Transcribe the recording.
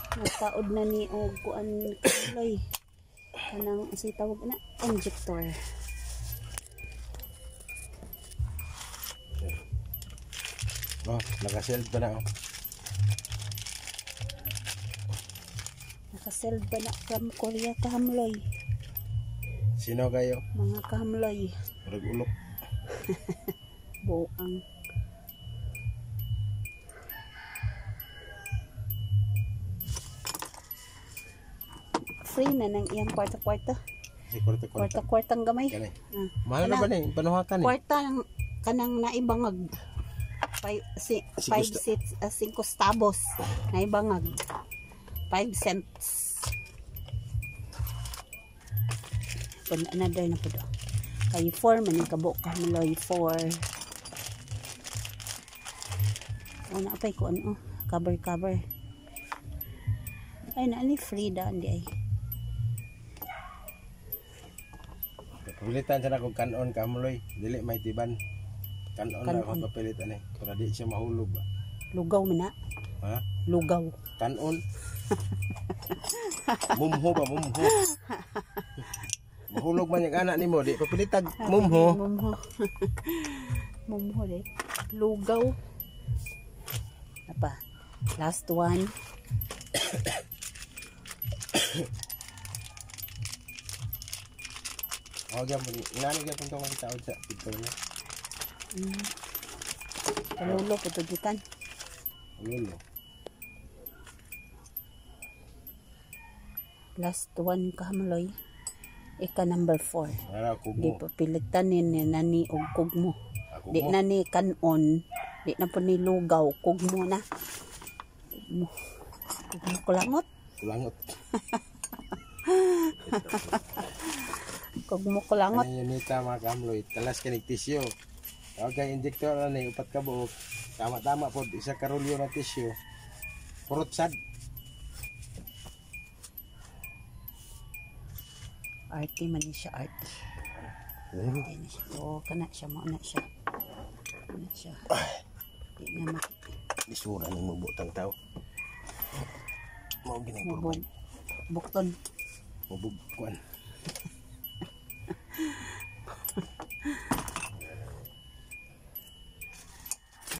Nagpaod na ni og kuan kaloy. Kanang si tawag na injector. Oh, naka-seld pa na oh. Naka-seld pa na from Korea kahamloy. Sino kayo? Mga kahamloy. Ulok. Buang. Free na ng iyang kwarta-kwarta. Si kwarta-kwarta. Kwarta-kwartang gamay. Kanay. Mahal na ba ni? Panuhakan ni? Kwarta kanang naibangag. 5 centavos naibangag. 5 cents. Pun another na po do. Kay 4 man yung kabok kamaloy 4. Una apay ko ano cover. Ay naani free daan di ay. Pilitan siya na kung kanon kamuloy. Dili may tiban. Kanon na akong papilitan eh. Para di siya mahulog ba. Lugaw man na. Ha? Lugaw. Kanon. Mumho ba? Mumho. Mahulog man yung anak ni mo. Di papilitag. Mumho. Mumho di. Lugaw. Apa? Last one. Oh, gyud mo ni. Inani gyud pun tong kita sa picture niya. Palulo po to gitan. Palulo. Last one kahamloy. Ika number 4. Ara ko Di mo. pa pilitan ni nani og kugmo. Di na ni kanon. Di na po ni lugaw. Kugmo na. Kugmo kulangot. Kulangot. Kugmo kulangot. Ano yun nita mga kamloy. Talas kanig tisyo. Tawag kay injector na ni upat ka buok. Tama-tama po. Isa karulyo na tisyo. Purot sad. Arty man ni siya arty. Hindi na siya. Oo, kana siya. Mauna siya. Mauna siya. Hindi na Isura ng mabutang tao. Mau ginay Mabog. Bukton. Mabugkuan.